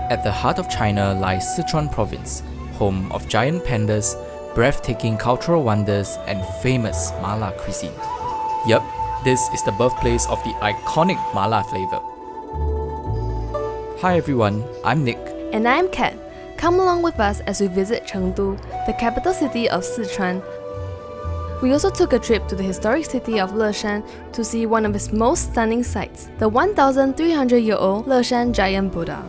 At the heart of China lies Sichuan province, home of giant pandas, breathtaking cultural wonders, and famous málà cuisine. Yep, this is the birthplace of the iconic málà flavor. Hi everyone, I'm Nick. And I'm Kat. Come along with us as we visit Chengdu, the capital city of Sichuan. We also took a trip to the historic city of Leshan to see one of its most stunning sights, the 1,300-year-old Leshan Giant Buddha.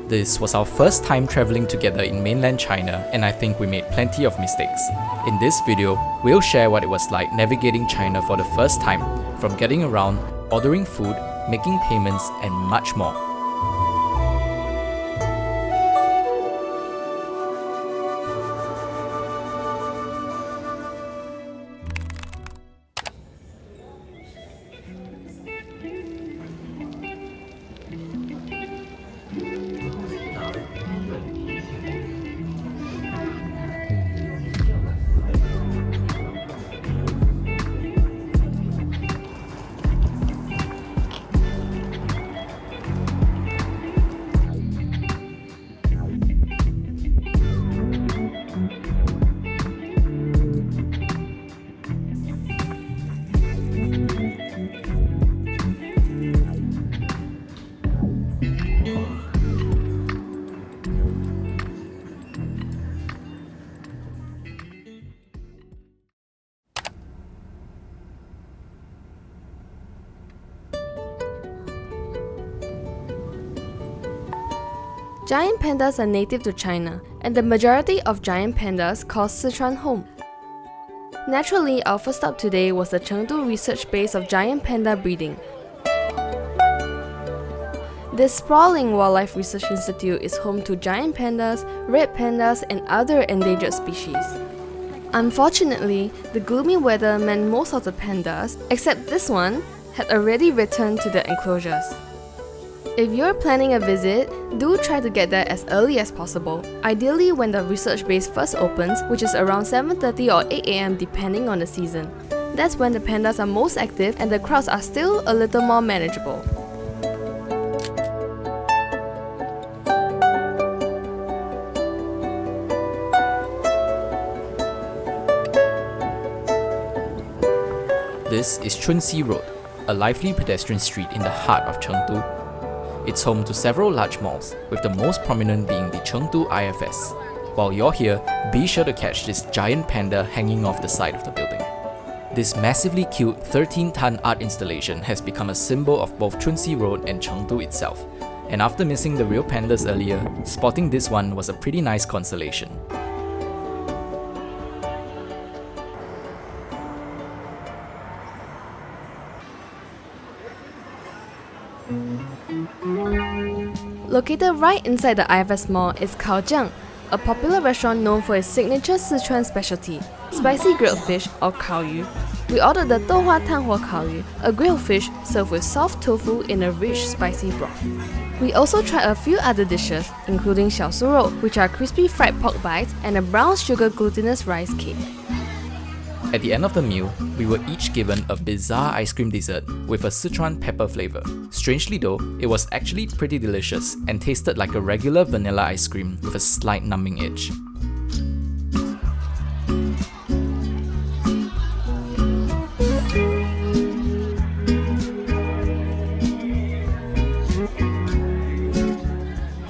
This was our first time traveling together in mainland China, and I think we made plenty of mistakes. In this video, we'll share what it was like navigating China for the first time, from getting around, ordering food, making payments, and much more. Giant pandas are native to China, and the majority of giant pandas call Sichuan home. Naturally, our first stop today was the Chengdu research base of giant panda breeding. This sprawling wildlife research institute is home to giant pandas, red pandas, and other endangered species. Unfortunately, the gloomy weather meant most of the pandas, except this one, had already returned to their enclosures. If you're planning a visit, do try to get there as early as possible, ideally when the research base first opens, which is around 7:30 or 8 AM depending on the season. That's when the pandas are most active and the crowds are still a little more manageable. This is Chunxi Road, a lively pedestrian street in the heart of Chengdu. It's home to several large malls, with the most prominent being the Chengdu IFS. While you're here, be sure to catch this giant panda hanging off the side of the building. This massively cute 13-ton art installation has become a symbol of both Chunxi Road and Chengdu itself. And after missing the real pandas earlier, spotting this one was a pretty nice consolation. Located right inside the IFS Mall is Kaojiang, a popular restaurant known for its signature Sichuan specialty, spicy grilled fish or kaoyu. We ordered the douhua tanhuo kaoyu, a grilled fish served with soft tofu in a rich spicy broth. We also tried a few other dishes, including xiaosurou, which are crispy fried pork bites, and a brown sugar glutinous rice cake. At the end of the meal, we were each given a bizarre ice cream dessert with a Sichuan pepper flavor. Strangely though, it was actually pretty delicious and tasted like a regular vanilla ice cream with a slight numbing edge.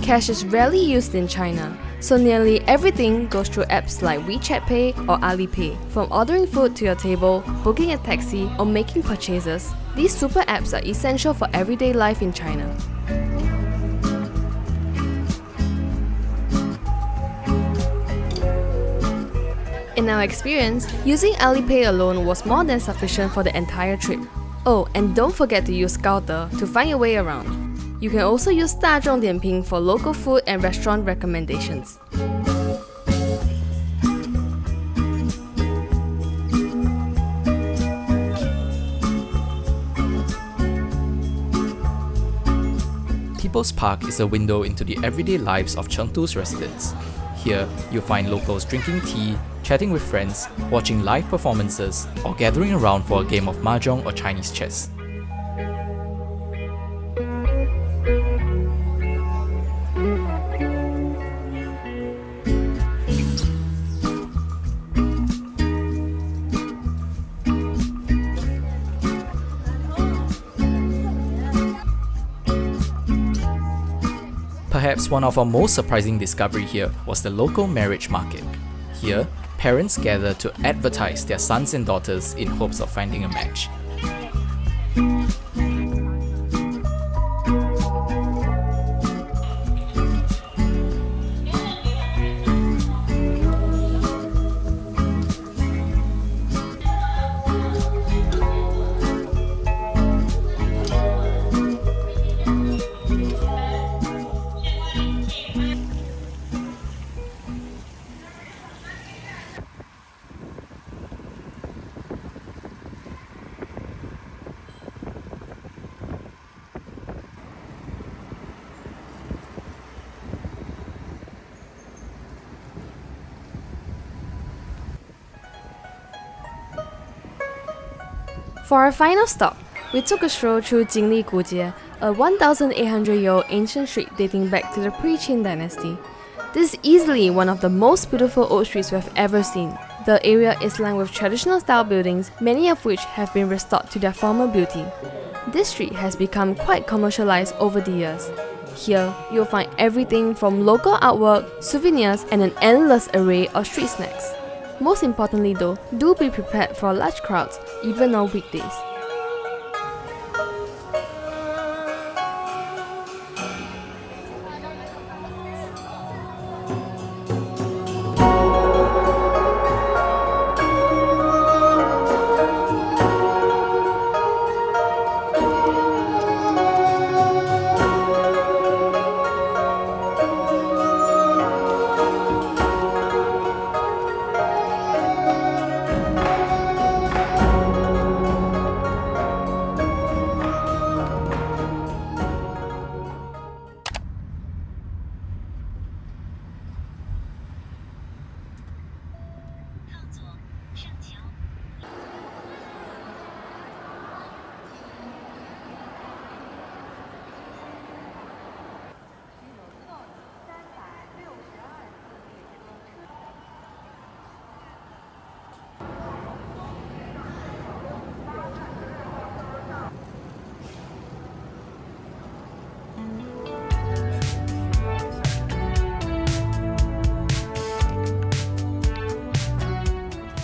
Cash is rarely used in China, so nearly everything goes through apps like WeChat Pay or Alipay. From ordering food to your table, booking a taxi, or making purchases, these super apps are essential for everyday life in China. In our experience, using Alipay alone was more than sufficient for the entire trip. Oh, and don't forget to use Scouter to find your way around. You can also use 大众点评 for local food and restaurant recommendations. People's Park is a window into the everyday lives of Chengdu's residents. Here, you'll find locals drinking tea, chatting with friends, watching live performances, or gathering around for a game of mahjong or Chinese chess. Perhaps one of our most surprising discovery here was the local marriage market. Here, parents gather to advertise their sons and daughters in hopes of finding a match. For our final stop, we took a stroll through Jinli, a 1,800-year-old ancient street dating back to the pre-Qin dynasty. This is easily one of the most beautiful old streets we've ever seen. The area is lined with traditional style buildings, many of which have been restored to their former beauty. This street has become quite commercialized over the years. Here, you'll find everything from local artwork, souvenirs, and an endless array of street snacks. Most importantly though, do be prepared for large crowds, even on weekdays.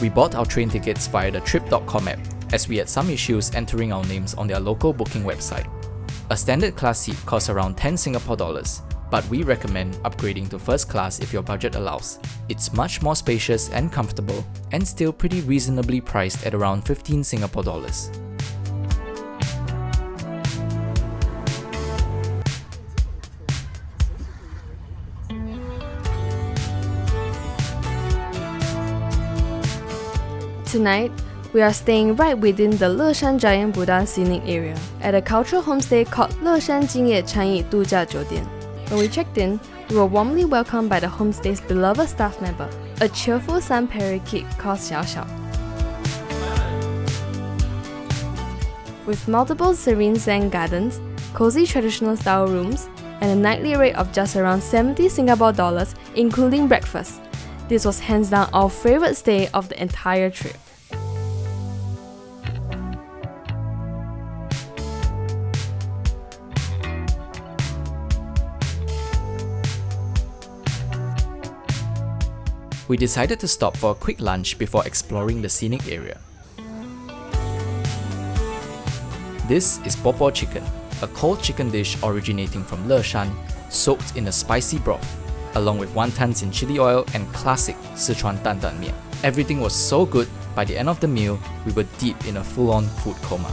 We bought our train tickets via the trip.com app, as we had some issues entering our names on their local booking website. A standard class seat costs around 10 Singapore dollars, but we recommend upgrading to first class if your budget allows. It's much more spacious and comfortable, and still pretty reasonably priced at around 15 Singapore dollars. Tonight, we are staying right within the Leshan Giant Buddha scenic area at a cultural homestay called Leshan Jinye Chanyi Dujia Jiudian. When we checked in, we were warmly welcomed by the homestay's beloved staff member, a cheerful sun parakeet called Xiao Xiao. With multiple serene Zen gardens, cozy traditional style rooms, and a nightly rate of just around 70 Singapore dollars, including breakfast, this was hands down our favourite stay of the entire trip. We decided to stop for a quick lunch before exploring the scenic area. This is Mapo chicken, a cold chicken dish originating from Leshan, soaked in a spicy broth, along with wontons in chili oil and classic Sichuan dandan mian. Everything was so good, by the end of the meal, we were deep in a full-on food coma.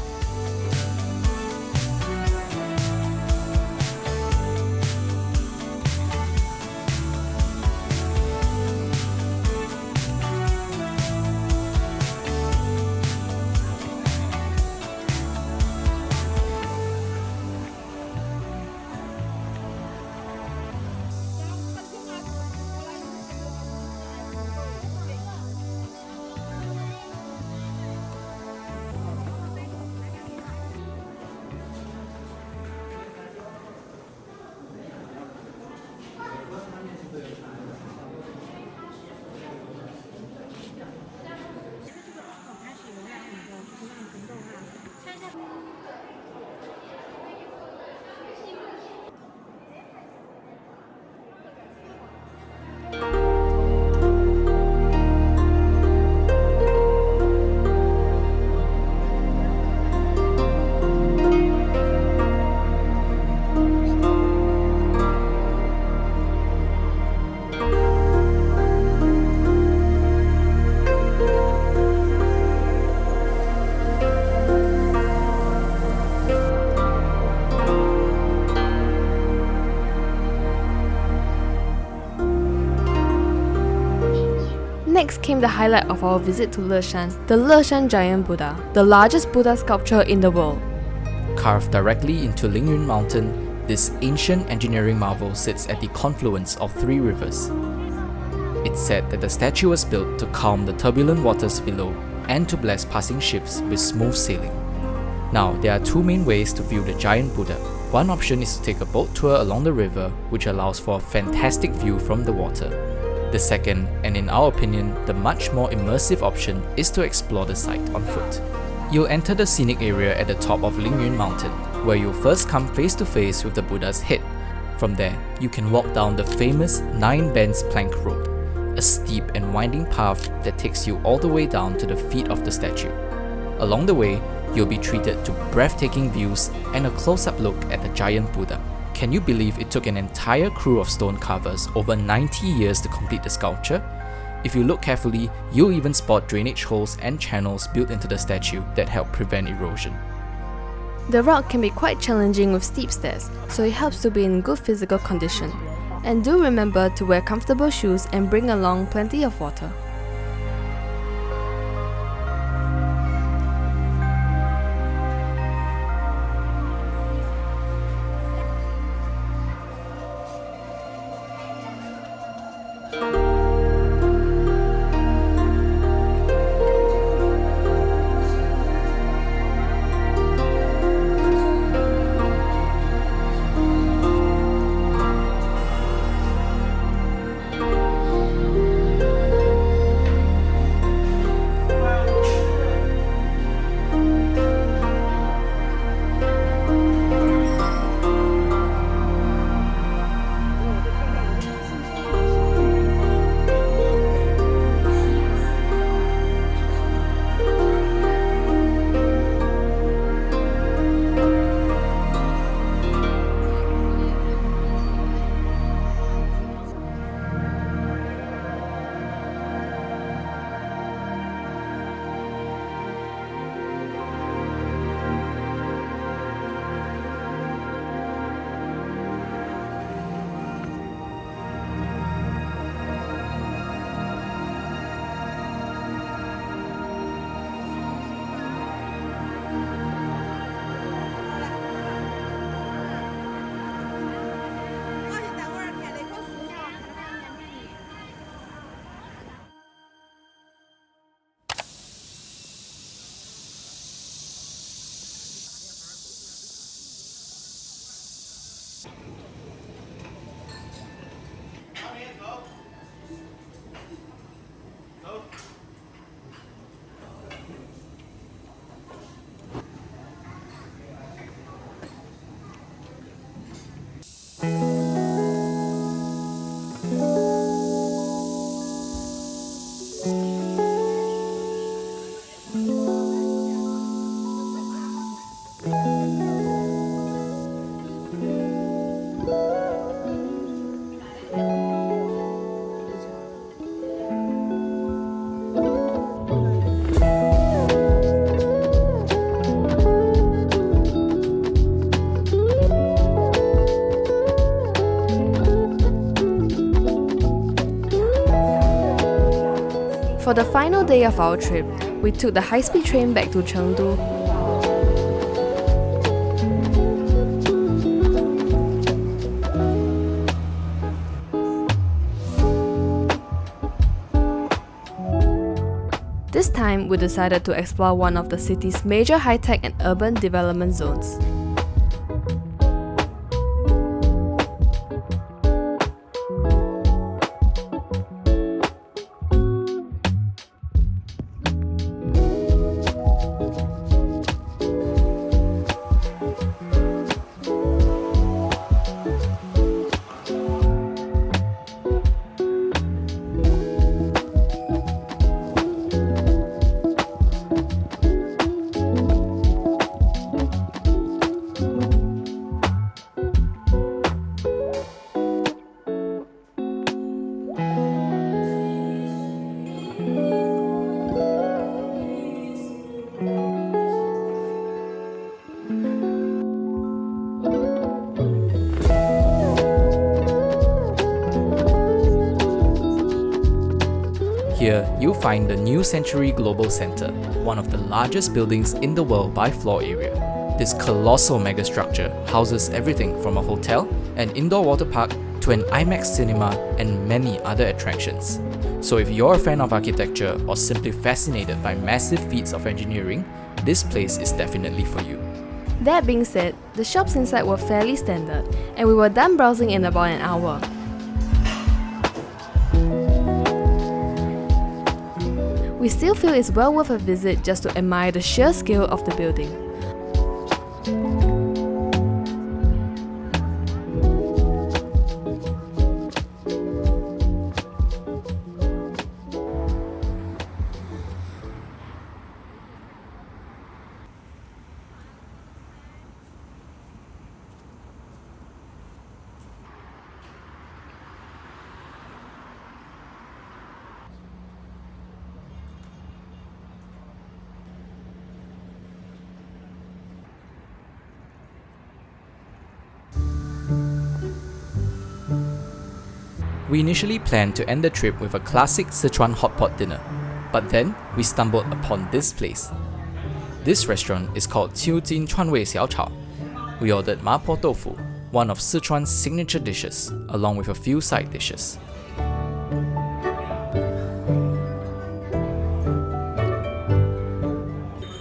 Next came the highlight of our visit to Leshan, the Leshan Giant Buddha, the largest Buddha sculpture in the world. Carved directly into Lingyun Mountain, this ancient engineering marvel sits at the confluence of three rivers. It's said that the statue was built to calm the turbulent waters below and to bless passing ships with smooth sailing. Now, there are two main ways to view the giant Buddha. One option is to take a boat tour along the river, which allows for a fantastic view from the water. The second, and in our opinion, the much more immersive option, is to explore the site on foot. You'll enter the scenic area at the top of Lingyun Mountain, where you'll first come face to face with the Buddha's head. From there, you can walk down the famous 9 Bends Plank Road, a steep and winding path that takes you all the way down to the feet of the statue. Along the way, you'll be treated to breathtaking views and a close-up look at the giant Buddha. Can you believe it took an entire crew of stone carvers over 90 years to complete the sculpture? If you look carefully, you'll even spot drainage holes and channels built into the statue that help prevent erosion. The route can be quite challenging with steep stairs, so it helps to be in good physical condition. And do remember to wear comfortable shoes and bring along plenty of water. For the final day of our trip, we took the high-speed train back to Chengdu. This time, we decided to explore one of the city's major high-tech and urban development zones. here, you'll find the New Century Global Center, one of the largest buildings in the world by floor area. This colossal megastructure houses everything from a hotel, an indoor water park, to an IMAX cinema and many other attractions. So if you're a fan of architecture or simply fascinated by massive feats of engineering, this place is definitely for you. That being said, the shops inside were fairly standard, and we were done browsing in about an hour. We still feel it's well worth a visit just to admire the sheer scale of the building. We initially planned to end the trip with a classic Sichuan hot pot dinner, but then we stumbled upon this place. This restaurant is called Cuisine Chuanwei Xiao Chao. We ordered Mapo Tofu, one of Sichuan's signature dishes, along with a few side dishes.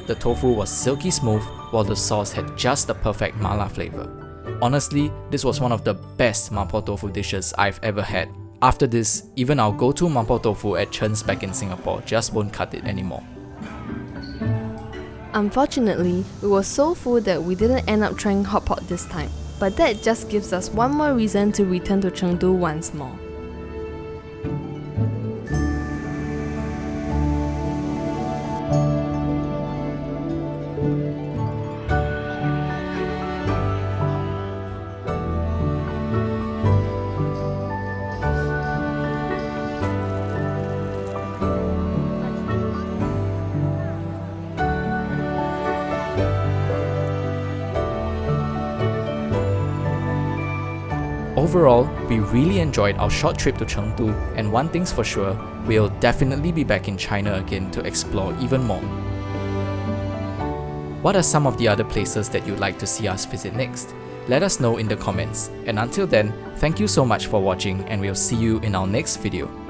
The tofu was silky smooth, while the sauce had just the perfect málà flavor. Honestly, this was one of the best Mapo Tofu dishes I've ever had. After this, even our go-to Mapo Tofu at Chen's back in Singapore just won't cut it anymore. Unfortunately, we were so full that we didn't end up trying hot pot this time, but that just gives us one more reason to return to Chengdu once more. Overall, we really enjoyed our short trip to Chengdu, and one thing's for sure, we'll definitely be back in China again to explore even more. What are some of the other places that you'd like to see us visit next? Let us know in the comments, and until then, thank you so much for watching, and we'll see you in our next video.